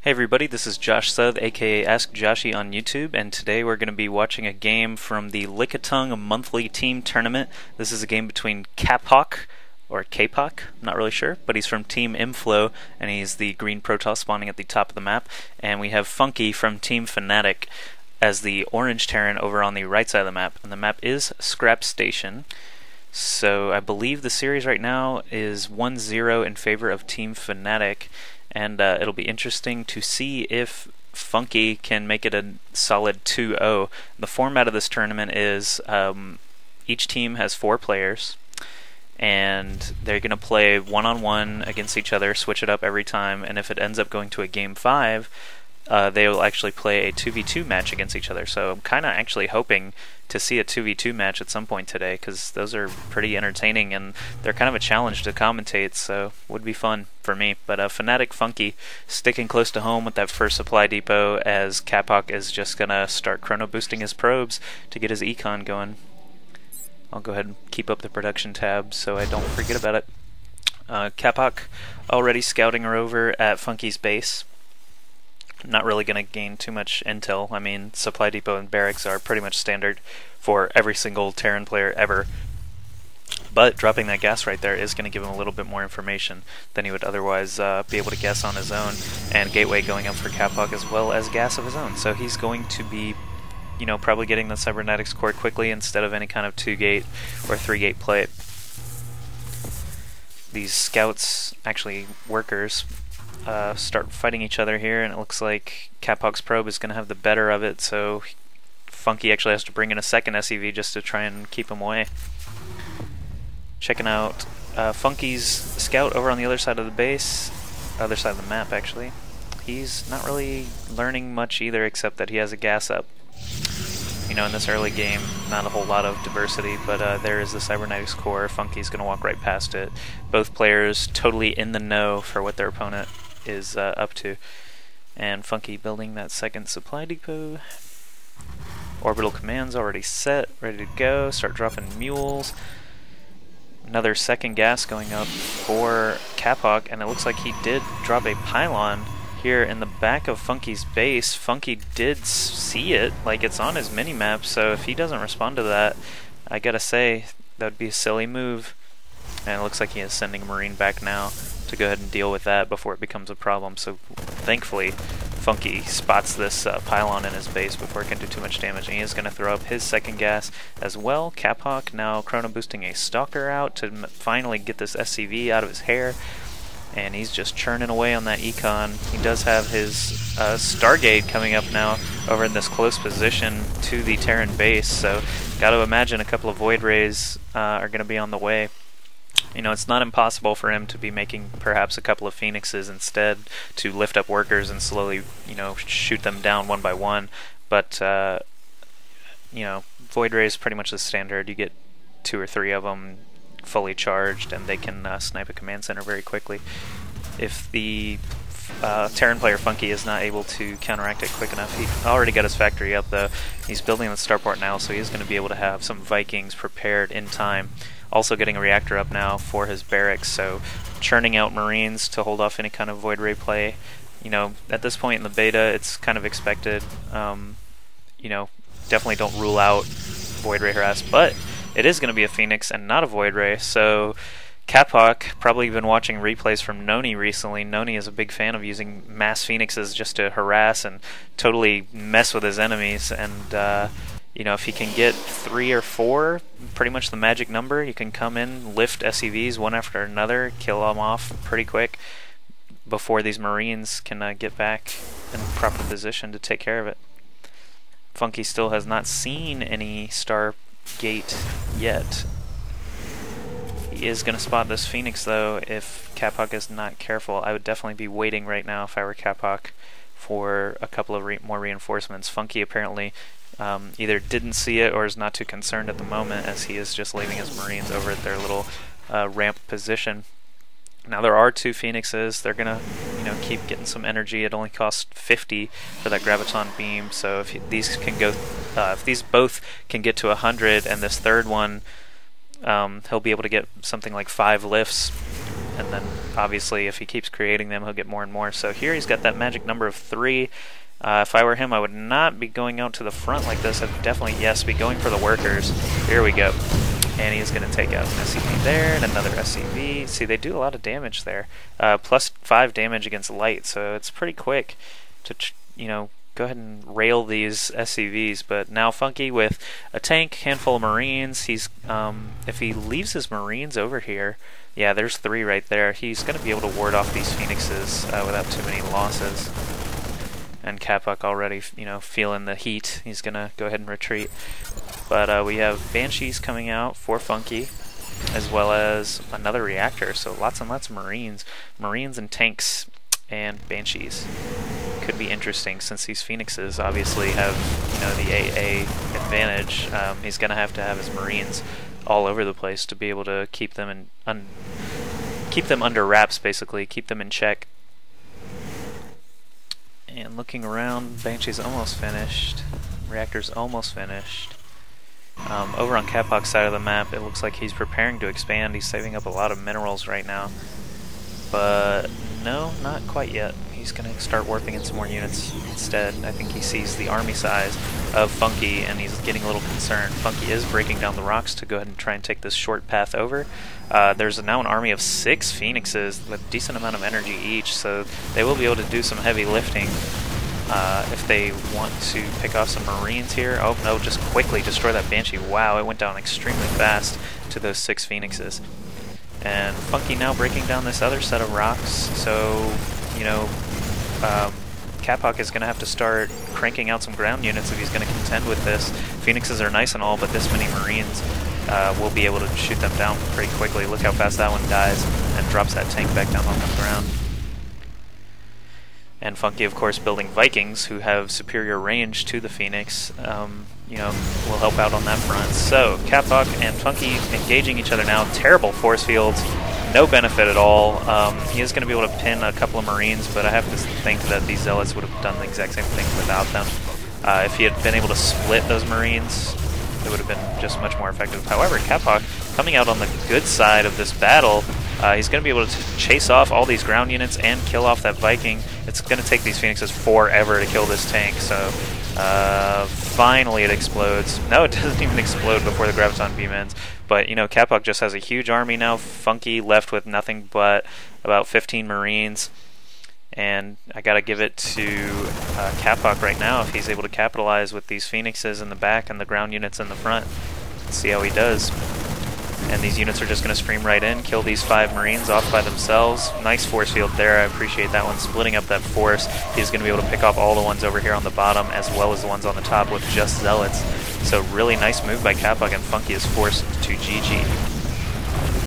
Hey everybody, this is Josh South, aka AskJoshy on YouTube, and today we're going to be watching a game from the Lickitung monthly team tournament. This is a game between Capoch, or Capoch, I'm not really sure, but he's from Team Inflow, and he's the green Protoss spawning at the top of the map, and we have Funky from Team Fnatic as the orange Terran over on the right side of the map, and the map is Scrap Station. So I believe the series right now is 1-0 in favor of Team Fnatic, and it'll be interesting to see if Funky can make it a solid 2-0. The format of this tournament is each team has 4 players, and they're going to play one-on-one against each other, switch it up every time, and if it ends up going to a Game 5, they will actually play a 2v2 match against each other. So I'm kind of actually hoping to see a 2v2 match at some point today, because those are pretty entertaining and they're kind of a challenge to commentate, so would be fun for me. But FnaticFunkyy sticking close to home with that first supply depot, as Capoch is just going to start chrono boosting his probes to get his econ going. I'll go ahead and keep up the production tab so I don't forget about it. Capoch already scouting her over at Funkyy's base. Not really going to gain too much intel. I mean, supply depot and barracks are pretty much standard for every single Terran player ever. But dropping that gas right there is going to give him a little bit more information than he would otherwise be able to guess on his own. And gateway going up for Capoch as well as gas of his own. So he's going to be, you know, probably getting the cybernetics core quickly instead of any kind of 2-gate or 3-gate play. These scouts, actually workers, start fighting each other here, and it looks like Capoch's probe is going to have the better of it, so Funky actually has to bring in a second SCV just to try and keep him away. Checking out Funky's scout over on the other side of the base, other side of the map actually. He's not really learning much either, except that he has a gas up. You know, in this early game, not a whole lot of diversity, but there is the cybernetics core. Funky's going to walk right past it. Both players totally in the know for what their opponent is up to. And Funky building that second supply depot. Orbital commands already set, ready to go. Start dropping mules. Another second gas going up for Capoch, and it looks like he did drop a pylon here in the back of Funky's base. Funky did see it, like it's on his mini-map, so if he doesn't respond to that, I gotta say, that would be a silly move. And it looks like he is sending a Marine back now to go ahead and deal with that before it becomes a problem. So thankfully, Funky spots this pylon in his base before it can do too much damage, and he is going to throw up his second gas as well. Capoch now chrono boosting a Stalker out to finally get this SCV out of his hair, and he's just churning away on that econ. He does have his Stargate coming up now over in this close position to the Terran base, so got to imagine a couple of Void Rays are going to be on the way. You know, it's not impossible for him to be making perhaps a couple of Phoenixes instead to lift up workers and slowly, you know, shoot them down one by one. But, you know, Void Ray is pretty much the standard. You get 2 or 3 of them fully charged, and they can snipe a command center very quickly. If the Terran player Funky is not able to counteract it quick enough, he already got his factory up though. He's building the starport now, so he's going to be able to have some Vikings prepared in time. Also getting a reactor up now for his barracks, so churning out Marines to hold off any kind of Void Ray play. You know, at this point in the beta, it's kind of expected. You know, definitely don't rule out Void Ray harass, but it is going to be a Phoenix and not a Void Ray, so Capoch probably been watching replays from Noni recently. Noni is a big fan of using mass Phoenixes just to harass and totally mess with his enemies, and you know, if he can get 3 or 4, pretty much the magic number, you can come in, lift SCVs one after another, kill them off pretty quick before these Marines can get back in proper position to take care of it. Funky still has not seen any Stargate yet. He is going to spot this Phoenix though if Capoch is not careful. I would definitely be waiting right now if I were Capoch for a couple of more reinforcements. Funky apparently either didn't see it or is not too concerned at the moment, as he is just leaving his Marines over at their little ramp position. Now there are 2 Phoenixes. They're gonna, you know, keep getting some energy. It only costs 50 for that graviton beam. So if these can go, if these both can get to 100, and this third one, he'll be able to get something like 5 lifts and then obviously if he keeps creating them, he'll get more and more. So here he's got that magic number of 3. If I were him, I would not be going out to the front like this. I'd definitely, yes, be going for the workers. Here we go. And he's going to take out an SCV there and another SCV. See, they do a lot of damage there. Plus 5 damage against light, so it's pretty quick to, you know, go ahead and rail these SCVs. But now Funky with a tank, handful of Marines. He's if he leaves his Marines over here, yeah, there's 3 right there. He's going to be able to ward off these Phoenixes without too many losses. And Capoch already, you know, feeling the heat. He's going to go ahead and retreat. But we have Banshees coming out for Funky, as well as another reactor. So lots and lots of Marines. Marines and tanks and Banshees. Could be interesting since these Phoenixes obviously have, you know, the AA advantage. He's going to have his Marines all over the place to be able to keep them keep them under wraps, basically, keep them in check. And looking around, Banshee's almost finished. Reactor's almost finished. Over on Capoch's side of the map, it looks like he's preparing to expand. He's saving up a lot of minerals right now. But no, not quite yet. He's going to start warping in some more units instead. I think he sees the army size of Funky and he's getting a little concerned. Funky is breaking down the rocks to go ahead and try and take this short path over. There's now an army of 6 Phoenixes with a decent amount of energy each, so they will be able to do some heavy lifting if they want to pick off some Marines here. Oh no, just quickly destroy that Banshee. Wow, it went down extremely fast to those 6 Phoenixes. And Funky now breaking down this other set of rocks, so, you know, Capoch is going to have to start cranking out some ground units if he's going to contend with this. Phoenixes are nice and all, but this many Marines will be able to shoot them down pretty quickly. Look how fast that one dies and drops that tank back down on the ground. And Funky, of course, building Vikings who have superior range to the Phoenix, you know, will help out on that front. So, Capoch and Funky engaging each other now. Terrible force fields, no benefit at all. He is going to be able to pin a couple of Marines, but I have to think that these Zealots would have done the exact same thing without them. If he had been able to split those Marines, it would have been just much more effective. However, Capoch coming out on the good side of this battle. He's going to be able to chase off all these ground units and kill off that Viking. It's going to take these Phoenixes forever to kill this tank, so finally it explodes. No, it doesn't even explode before the Graviton beam ends. But, you know, Capoch just has a huge army now. Funky left with nothing but about 15 Marines. And I got to give it to Capoch right now if he's able to capitalize with these Phoenixes in the back and the ground units in the front. Let's see how he does. And these units are just going to stream right in, kill these 5 Marines off by themselves. Nice force field there, I appreciate that one. Splitting up that force, he's going to be able to pick off all the ones over here on the bottom as well as the ones on the top with just Zealots. So really nice move by Capoch, and Funky is forced to GG.